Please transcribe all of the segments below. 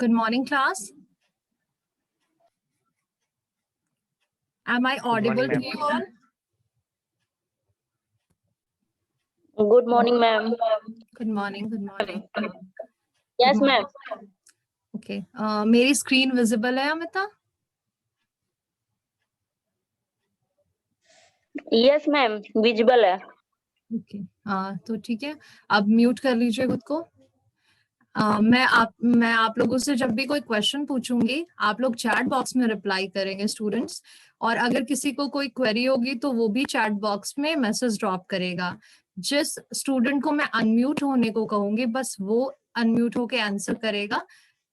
Good morning, class. Am I audible to you all? Good morning, ma'am. Good morning. Good morning. Yes, ma'am. Okay. मेरी screen visible है Amita? Yes, ma'am. Visible है. Okay. तो ठीक है. अब mute कर लीजिए खुद को. मैं आप लोगों से जब भी कोई क्वेश्चन पूछूंगी, आप लोग चैट बॉक्स में रिप्लाई करेंगे स्टूडेंट्स. और अगर किसी को कोई क्वेरी होगी तो वो भी चैट बॉक्स में मैसेज ड्रॉप करेगा. जिस स्टूडेंट को मैं अनम्यूट होने को कहूंगी, बस वो अनम्यूट होके आंसर करेगा.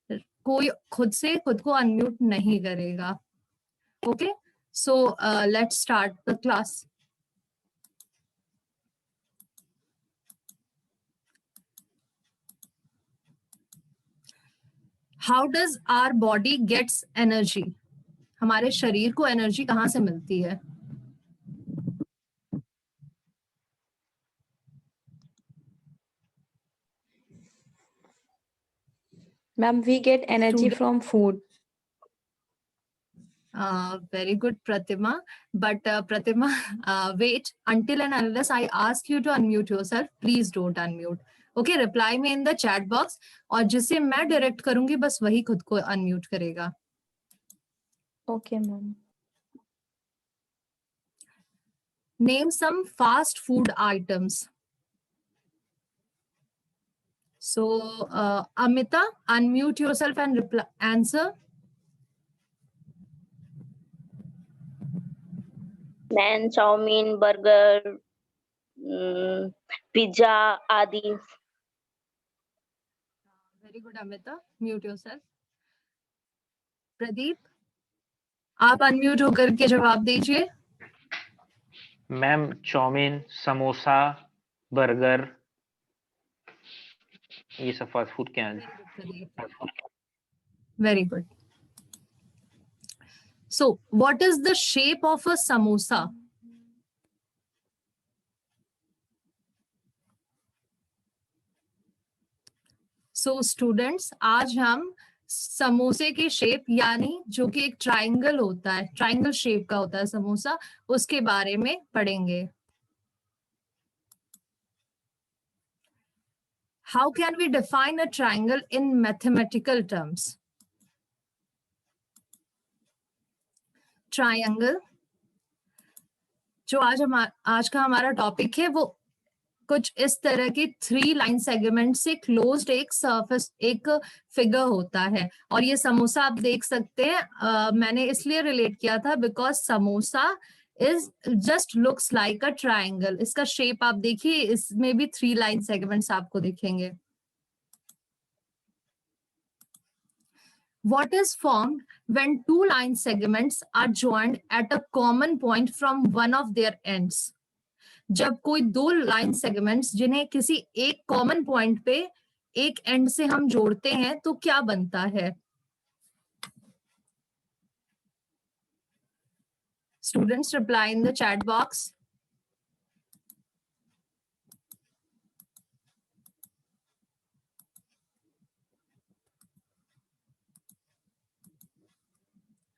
कोई खुद से खुद को अनम्यूट नहीं करेगा. Okay, so let's start the class. How does our body gets energy? हमारे शरीर को एनर्जी कहाँ से मिलती है? Ma'am, we get energy Student- from food. Very good, Pratima. But Pratima, wait until and unless I ask you to unmute yourself, please don't unmute. Okay, reply me in the chat box. और जिसे मैं direct करूंगी बस वही खुद को unmute करेगा. Okay, ma'am. Name some fast food items. So, Amita, unmute yourself and answer. Man, chowmein, burger, pizza आदि. Very good, Amita. Mute yourself. Pradeep, आप अनम्यूट होकर के जवाब दीजिए. मैम, चाउमीन, समोसा, बर्गर, ये सब फास्ट फूड के हैं. Very good. So, what is the shape of a samosa? So, students, आज हम समोसे की शेप यानी जो कि एक ट्राइंगल होता है, ट्राइंगल शेप का होता है समोसा, उसके बारे में पढ़ेंगे. How can we define a triangle in mathematical terms? Triangle, जो आज का हमारा टॉपिक है, वो कुछ इस तरह की 3 लाइन सेगमेंट से क्लोज्ड एक सरफेस, एक फिगर होता है. और ये समोसा आप देख सकते हैं. मैंने इसलिए रिलेट किया था because samosa is just looks like a triangle. इसका शेप आप देखिए, इसमें भी 3 लाइन सेगमेंट्स आपको दिखेंगे. What is formed when 2 line segments are joined at a common point from one of their ends? जब कोई 2 लाइन सेगमेंट्स जिन्हें किसी एक कॉमन पॉइंट पे एक एंड से हम जोड़ते हैं तो क्या बनता है? Students reply in the chat box.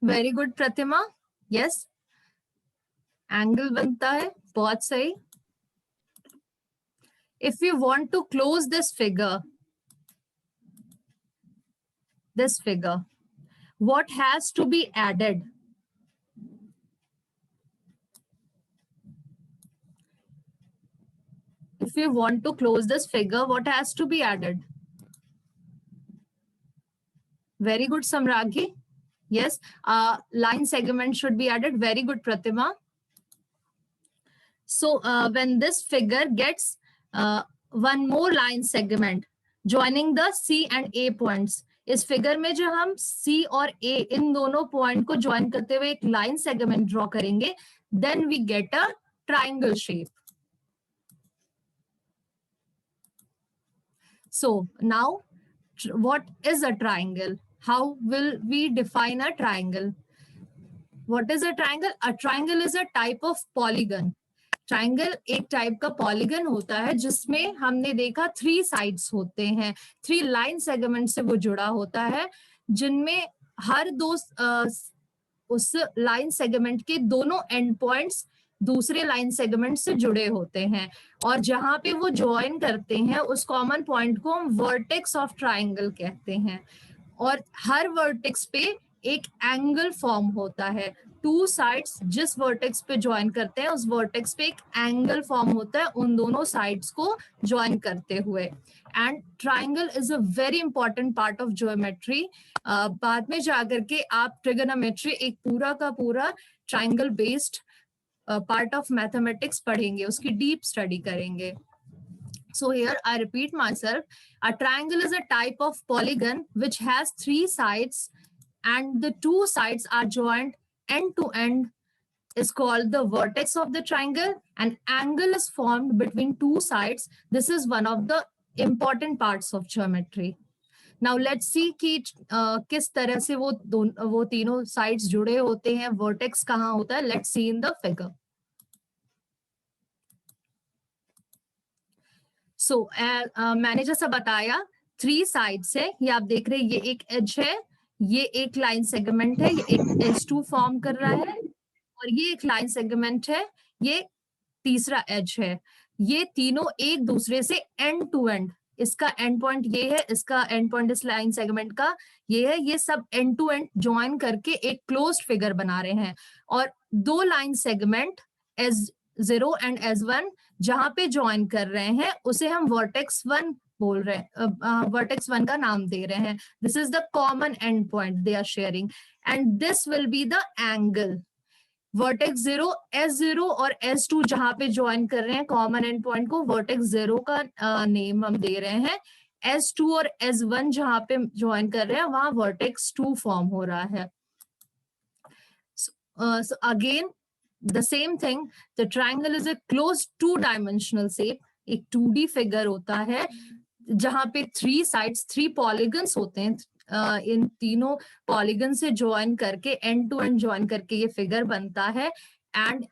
Very good Pratima. Yes, angle बनता है. बहुत सही. If you want to close this figure, what has to be added? If you want to close this figure, what has to be added? Very good, Samraghi. Yes, line segment should be added. Very good, Pratima. So when this figure gets one more line segment joining the C and A points, इस figure में जो हम C और A इन दोनों point को join करते हुए एक लाइन सेगमेंट ड्रॉ करेंगे, then we get a triangle shape. So now, what is a triangle? How will we define a triangle? What is a triangle? A triangle is a type of polygon. Triangle एक type का polygon होता है जिसमें हमने देखा 3 sides होते हैं, 3 line segment से वो जुड़ा होता है, जिनमें हर दो उस लाइन सेगमेंट के दोनों एंड पॉइंट्स दूसरे लाइन सेगमेंट से जुड़े होते हैं, और जहां पे वो ज्वाइन करते हैं उस कॉमन पॉइंट को हम वर्टेक्स ऑफ ट्राइंगल कहते हैं। और हर वर्टेक्स पे एक एंगल फॉर्म होता है, 2 साइड्स जिस वर्टेक्स पे ज्वाइन करते हैं उस वर्टेक्स पे एक एंगल फॉर्म होता है उन दोनों साइड्स को ज्वाइन करते हुए। And triangle is a very important part of geometry. बाद में जाकर के आप ट्रिगोनोमेट्री एक पूरा का पूरा triangle based part of mathematics पढ़ेंगे, उसकी डीप स्टडी करेंगे। So here I repeat myself, a triangle is a type of polygon which has 3 sides and the 2 sides are joined end to end is called the vertex of the triangle. An angle is formed between 2 sides. This is one of the important parts of geometry. Now let's see कि किस तरह से वो तीनों sides जुड़े होते हैं, vertex कहाँ होता है. Let's see in the figure. So मैंने जैसा बताया 3 साइड्स है, ये आप देख रहे हैं, ये एक एज है, ये एक लाइन सेगमेंट है, ये एक S2 फॉर्म कर रहा है, और ये एक लाइन सेगमेंट है, ये तीसरा एज है। ये तीनों एक दूसरे से एंड टू एंड, इसका एंड पॉइंट ये है, इसका एंड पॉइंट इस लाइन सेगमेंट का ये है, ये सब एंड टू एंड ज्वाइन करके एक क्लोज्ड फिगर बना रहे हैं। और 2 line segment S0 and S1 जहां पे ज्वाइन कर रहे हैं उसे हम वर्टेक्स 1 बोल रहे हैं, वर्टेक्स 1 का नाम दे रहे हैं। This is the common end point they are sharing and this will be the angle. Vertex 0, S0 और S2 जहां पे ज्वाइन कर रहे हैं कॉमन एंड पॉइंट को, वर्टेक्स 0 का नेम हम दे रहे हैं। S2 और S1 जहां पे ज्वाइन कर रहे हैं वहां वर्टेक्स 2 फॉर्म हो रहा है। So again the same thing, the triangle is a closed 2-dimensional shape, एक 2D फिगर होता है जहां पे 3 साइड्स 3 पॉलीगन्स होते हैं। इन तीनों पॉलीगन से ज्वाइन करके एंड टू एंड ज्वाइन करके ये फिगर बनता है। And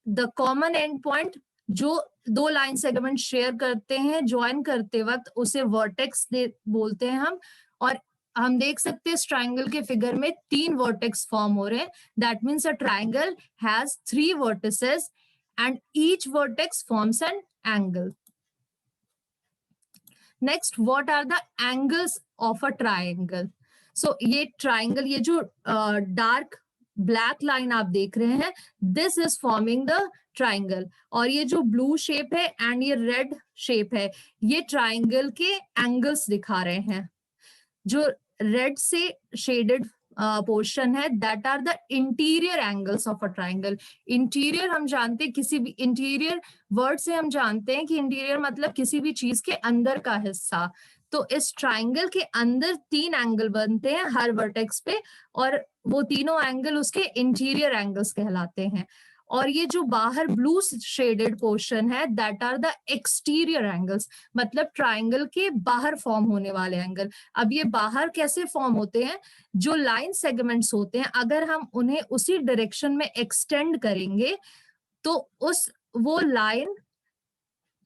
the common end point जो 2 लाइन सेगमेंट शेयर करते हैं ज्वाइन करते वक्त उसे वर्टेक्स बोलते हैं हम। और हम देख सकते हैं इस ट्राइंगल के फिगर में 3 वर्टेक्स फॉर्म हो रहे हैं। That means a triangle has 3 vertices and each vertex forms an angle. Next, what are the angles of a triangle? So ये ट्राइंगल, ये जो डार्क ब्लैक लाइन आप देख रहे हैं, this is forming the triangle. और ये जो ब्लू शेप है एंड ये रेड शेप है, ये ट्राइंगल के एंगल्स दिखा रहे हैं। जो रेड से शेडेड पोर्शन है, that are the interior angles of a triangle. Interior हम जानते हैं, किसी भी इंटीरियर वर्ड से हम जानते हैं कि इंटीरियर मतलब किसी भी चीज के अंदर का हिस्सा। तो इस ट्राइंगल के अंदर 3 एंगल बनते हैं हर वर्टेक्स पे, और वो तीनों एंगल उसके इंटीरियर एंगल्स कहलाते हैं। और ये जो बाहर ब्लू शेडेड पोर्शन है, that are the exterior angles, मतलब ट्राइंगल के बाहर फॉर्म होने वाले एंगल। अब ये बाहर कैसे फॉर्म होते हैं? जो लाइन सेगमेंट्स होते हैं, अगर हम उन्हें उसी डायरेक्शन में एक्सटेंड करेंगे तो वो लाइन,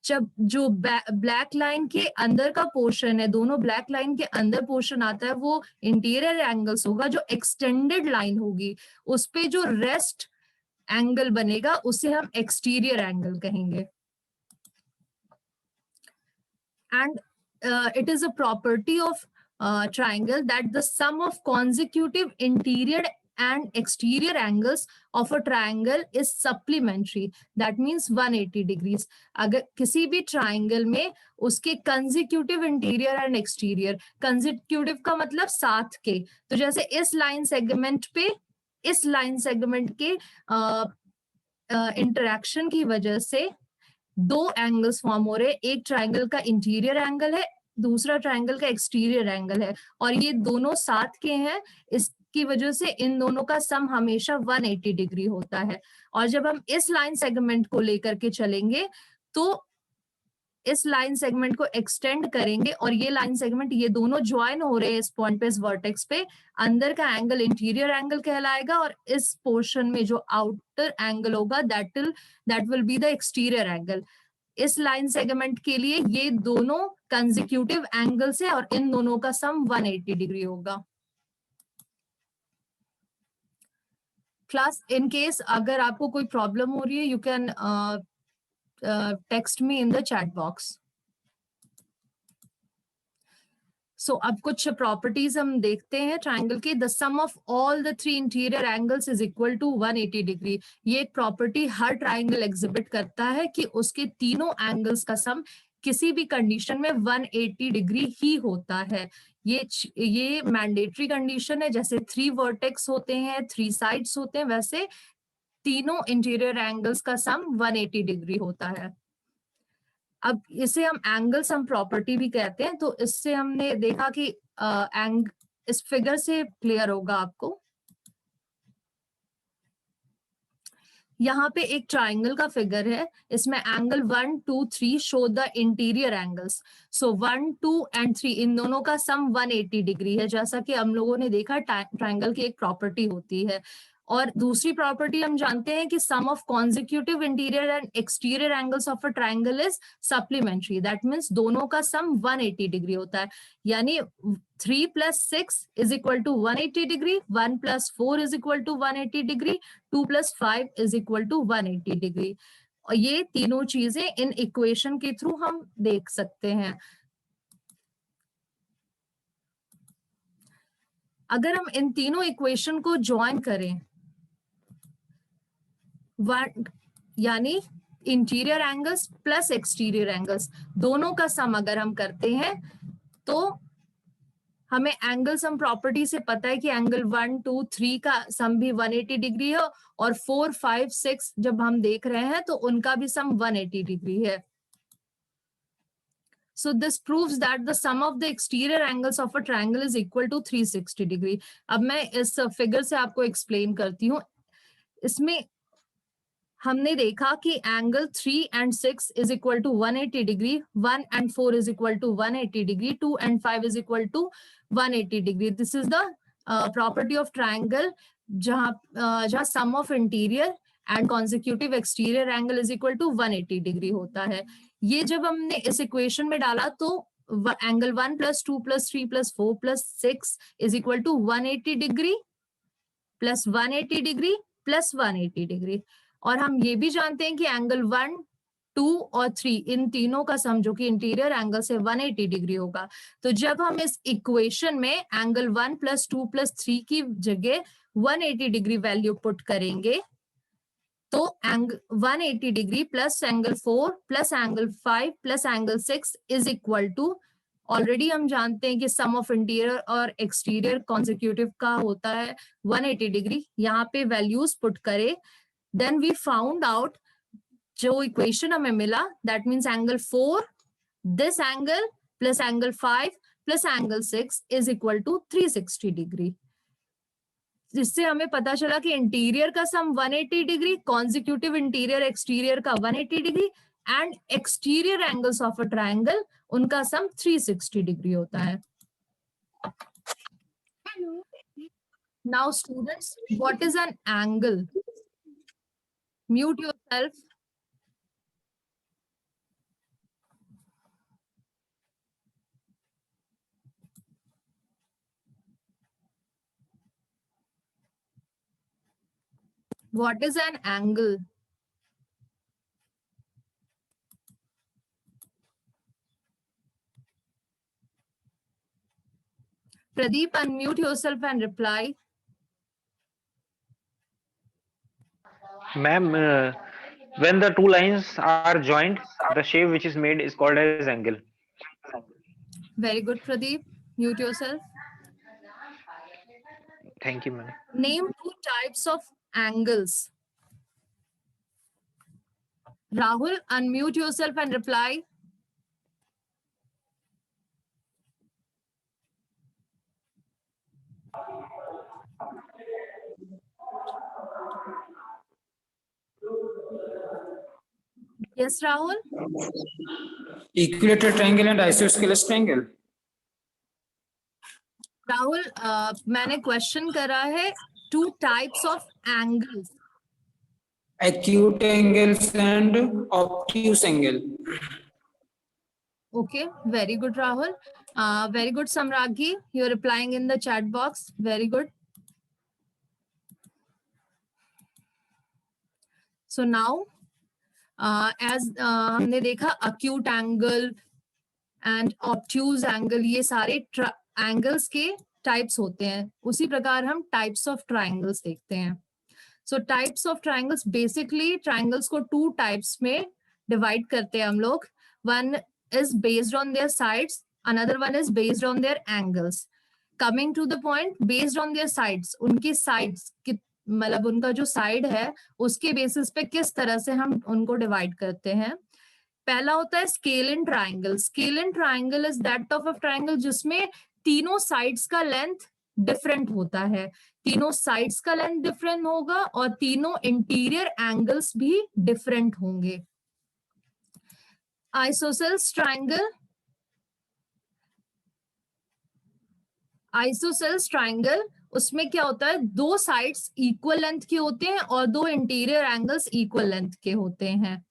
जब जो ब्लैक लाइन के अंदर का पोर्शन है, दोनों ब्लैक लाइन के अंदर पोर्शन आता है, वो इंटीरियर एंगल्स होगा। जो एक्सटेंडेड लाइन होगी उस पे जो रेस्ट एंगल बनेगा उसे हम एक्सटीरियर एंगल कहेंगे। And it is a property of triangle that the sum of consecutive interior and exterior angles of a triangle is supplementary. That means 180 degrees. अगर किसी भी triangle में उसके consecutive interior and exterior, consecutive का मतलब साथ के, तो जैसे इस लाइन सेगमेंट पे इस लाइन सेगमेंट के इंटरेक्शन की वजह से 2 एंगल्स फॉर्म हो रहे हैं। एक ट्राइंगल का इंटीरियर एंगल है, दूसरा ट्राइंगल का एक्सटीरियर एंगल है, और ये दोनों साथ के हैं। इसकी वजह से इन दोनों का सम हमेशा 180 डिग्री होता है। और जब हम इस लाइन सेगमेंट को लेकर के चलेंगे तो इस लाइन सेगमेंट को एक्सटेंड करेंगे और ये लाइन सेगमेंट ये दोनों ज्वाइन हो रहे हैं इस पॉइंट पे, इस वर्टेक्स पे, अंदर का एंगल इंटीरियर एंगल कहलाएगा और इस पोर्शन में जो आउटर एंगल होगा that will be the exterior angle. इस लाइन सेगमेंट के लिए ये दोनों कंसेक्यूटिव एंगल्स है और इन दोनों का सम 180 डिग्री होगा। क्लास इन केस अगर आपको कोई प्रॉब्लम हो रही है you can text me in the chat box. So अब कुछ प्रॉपर्टीज हम देखते हैं ट्राइंगल की। The sum of all the three interior angles is equal to 180 degree. ये एक प्रॉपर्टी हर ट्राइंगल एग्जिबिट करता है कि उसके तीनों एंगल्स का सम किसी भी कंडीशन में 180 डिग्री ही होता है। ये मैंडेटरी कंडीशन है। जैसे 3 वर्टेक्स होते हैं, 3 साइड्स होते हैं, वैसे तीनों इंटीरियर एंगल्स का सम 180 डिग्री होता है। अब इसे हम एंगल सम प्रॉपर्टी भी कहते हैं। तो इससे हमने देखा कि इस फिगर से क्लियर होगा आपको। यहाँ पे एक ट्राइंगल का फिगर है, इसमें angle 1, 2, 3 show the interior angles. So 1, 2 and 3 इन दोनों का सम 180 डिग्री है, जैसा कि हम लोगों ने देखा ट्राइंगल की एक प्रॉपर्टी होती है। और दूसरी प्रॉपर्टी हम जानते हैं कि sum of consecutive interior and exterior angles of a triangle is supplementary. That means दोनों का सम 180 डिग्री होता है। यानी 3 + 6 is equal to 180 degree, 1 + 4 is equal to 180 degree, 2 + 5 is equal to 180 degree. और ये तीनों चीजें इन इक्वेशन के थ्रू हम देख सकते हैं। अगर हम इन तीनों इक्वेशन को ज्वाइन करें, यानी interior angles plus exterior angles दोनों का सम अगर हम करते हैं तो हमें एंगल सम प्रॉपर्टी से पता है कि एंगल 1, 2, 3 का सम भी 180 डिग्री है और 4, 5, 6 जब हम देख रहे हैं तो उनका भी सम 180 डिग्री है। So this proves that the sum of the exterior angles of a triangle is equal to 360 degree. अब मैं इस फिगर से आपको एक्सप्लेन करती हूँ। इसमें हमने देखा कि angle 3 and 6 is equal to 180 degree, 1 and 4 is equal to 180 degree, 2 and 5 is equal to 180 degree. This is the property of triangle जहाँ sum of interior and consecutive exterior angle is equal to 180 degree होता है। ये जब हमने इस equation में डाला तो angle 1 + 2 + 3 + 4 + 6 is equal to 180 degree plus 180 degree plus 180 degree. और हम ये भी जानते हैं कि एंगल 1, 2 और 3 इन तीनों का सम जो कि इंटीरियर एंगल से 180 डिग्री होगा। तो जब हम इस इक्वेशन में एंगल 1 + 2 + 3 की जगह 180 डिग्री वैल्यू पुट करेंगे तो 180 degree plus angle 4 plus angle 5 plus angle 6 is equal to, already हम जानते हैं कि सम ऑफ इंटीरियर और एक्सटीरियर कॉन्सिक्यूटिव का होता है 180 डिग्री। यहाँ पे वैल्यूज पुट करे, देन वी फाउंड आउट जो इक्वेशन हमें मिला that means angle 4 this angle plus angle 5 plus angle 6 is equal to 360 degree. जिससे हमें पता चला कि इंटीरियर का sum 180 degree, consecutive interior exterior का 180 degree and exterior angles of a triangle उनका सम 360 डिग्री होता है। Now students, what is an angle? Mute yourself. What is an angle? Pradeep, unmute yourself and reply. Ma'am, when the two lines are joined, the shape which is made is called as angle. Very good, Pradeep. Mute yourself. Thank you, ma'am. Name 2 types of angles. Rahul, unmute yourself and reply. Yes, Rahul. Equilateral triangle and isosceles triangle. Rahul, मैंने question करा है 2 types of angles. Acute angles and obtuse angle. Okay, very good, Rahul. Very good, Samraghi. You're replying in the chat box. Very good. So now, as हमने देखा acute angle and obtuse angle, ये सारे angles के types होते हैं. उसी प्रकार हम types of triangles देखते हैं. So types of triangles, basically triangles को 2 types में divide करते हैं हम लोग. One is based on their sides, another one is based on their angles. Coming to the point, based on their sides, उनके sides मतलब उनका जो side है उसके basis पे किस तरह से हम उनको divide करते हैं. पहला होता है scalene triangle. Scalene triangle is that of a triangle जिसमें तीनों sides का length different होता है. तीनों sides का length different होगा और तीनों interior angles भी different होंगे. Isosceles triangle. Isosceles triangle, उसमें क्या होता है, 2 sides equal length के होते हैं और 2 interior angles equal length के होते हैं.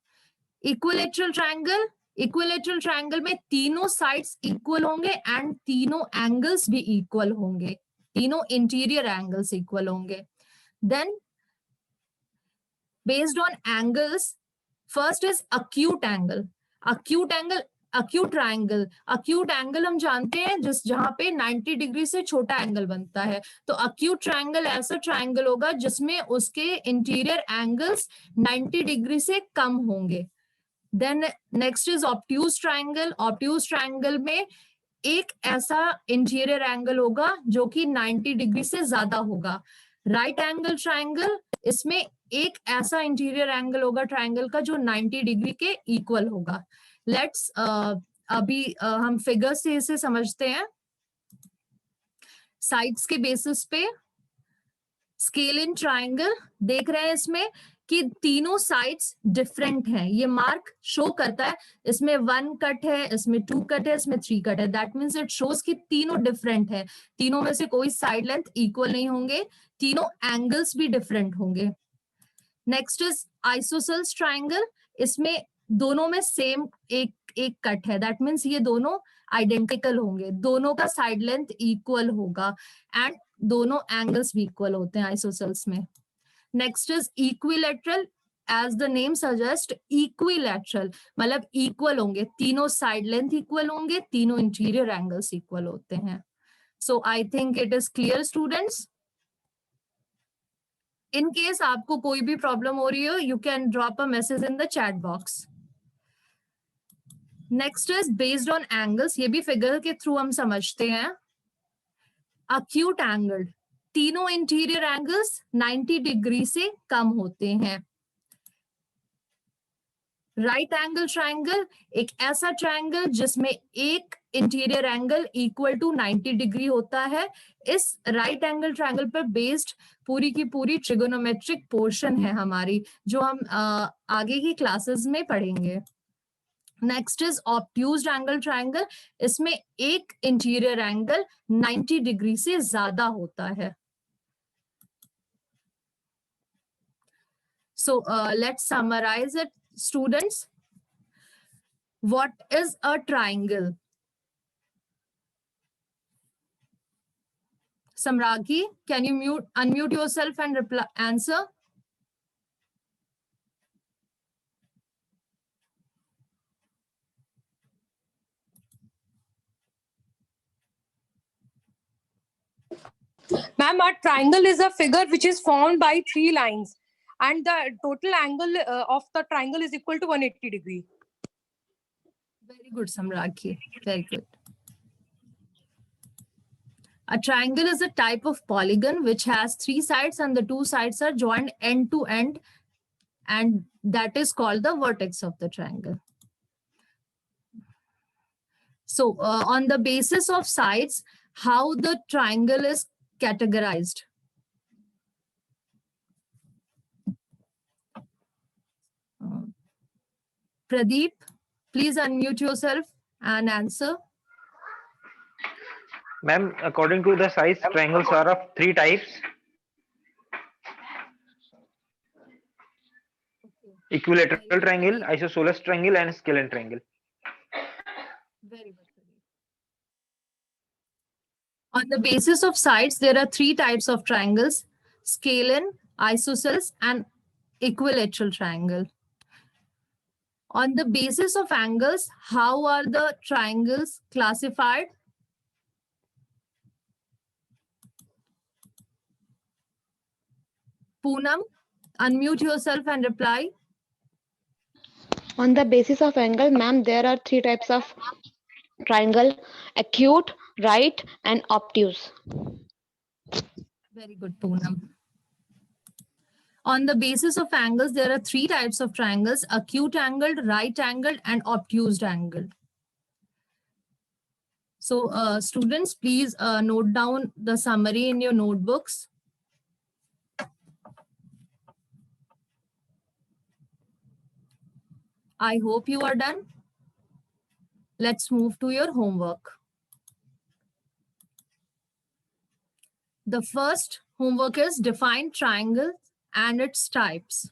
Equilateral triangle, equilateral triangle में तीनों sides equal होंगे and तीनों angles भी equal होंगे. तीनों interior angles equal होंगे. Then based on angles, first is acute angle. Acute angle, acute triangle. Acute angle हम जानते हैं जहां पे 90 डिग्री से छोटा एंगल बनता है. तो acute triangle ऐसा triangle होगा जिसमें उसके interior angles 90 डिग्री से कम होंगे. Then next is obtuse triangle. Obtuse triangle में एक ऐसा interior angle होगा जो कि 90 डिग्री से ज्यादा होगा. Right angle triangle, इसमें एक ऐसा इंटीरियर एंगल होगा ट्रायंगल का जो 90 डिग्री के इक्वल होगा. लेट्स अभी हम फिगर से इसे समझते हैं. साइड्स के बेसिस पे स्केलिन ट्रायंगल देख रहे हैं इसमें कि तीनों साइड्स डिफरेंट हैं. ये मार्क शो करता है इसमें 1 कट है, इसमें 2 कट है, इसमें 3 कट है. दैट मींस इट शोज कि तीनों डिफरेंट है. तीनों में से कोई साइड लेंथ इक्वल नहीं होंगे. तीनों एंगल्स भी डिफरेंट होंगे. Next is isosceles triangle. इसमें दोनों में सेम एक कट है. दैट मींस ये दोनों आइडेंटिकल होंगे. दोनों का साइड लेंथ इक्वल होगा एंड दोनों एंगल्स भी इक्वल होते हैं आइसोसेल्स में. Next is equilateral. As the name suggest, equilateral मतलब इक्वल होंगे. तीनों साइड लेंथ इक्वल होंगे. तीनों इंटीरियर एंगल्स इक्वल होते हैं. So I think it is clear students. In case आपको कोई भी प्रॉब्लम हो रही हो, you can drop a message in the chat box. Next is based on angles. ये भी फिगर के थ्रू हम समझते हैं. अक्यूट एंगल, तीनों इंटीरियर एंगल्स 90 डिग्री से कम होते हैं. राइट एंगल ट्रायंगल, एक ऐसा ट्रायंगल जिसमें एक interior angle equal to 90 degree होता है. इस राइट एंगल ट्रायंगल पर बेस्ड पूरी की पूरी ट्रिगोनोमेट्रिक पोर्शन है हमारी, जो हम आगे की क्लासेस में पढ़ेंगे. Next is obtuse angle triangle. इसमें एक इंटीरियर एंगल 90 डिग्री से ज्यादा होता है. So let's summarize it, students. What is a triangle? Samraghi, can you unmute yourself and answer? Ma'am, a triangle is a figure which is formed by 3 lines and the total angle of the triangle is equal to 180 degree. Very good, Samraghi. Very good. A triangle is a type of polygon which has 3 sides and the 2 sides are joined end to end, and that is called the vertex of the triangle. So on the basis of sides, how the triangle is categorized? Pradeep, please unmute yourself and answer. Ma'am, according to the size, triangles are of three types. Equilateral triangle, isosceles triangle, and scalene triangle. Very good. On the basis of sides, there are three types of triangles: scalene, isosceles, and equilateral triangle. On the basis of angles, how are the triangles classified? Poonam, unmute yourself and reply. On the basis of angle, ma'am, there are three types of triangle: acute, right, and obtuse. Very good, Poonam. On the basis of angles, there are three types of triangles: acute angled, right angled, and obtuse angled. So, students, please note down the summary in your notebooks. I hope you are done. Let's move to your homework. The first homework is define triangle and its types.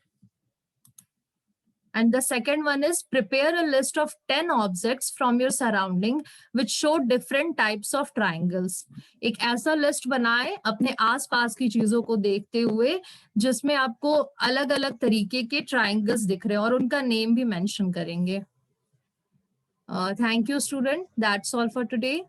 And the second one is prepare a list of 10 objects from your surrounding which show different types of triangles. एक ऐसा list बनाएं अपने आसपास की चीजों को देखते हुए जिसमें आपको अलग अलग तरीके के ट्राइंगल्स दिख रहे हैं और उनका नेम भी मेंशन करेंगे. Thank you, student. That's all for today.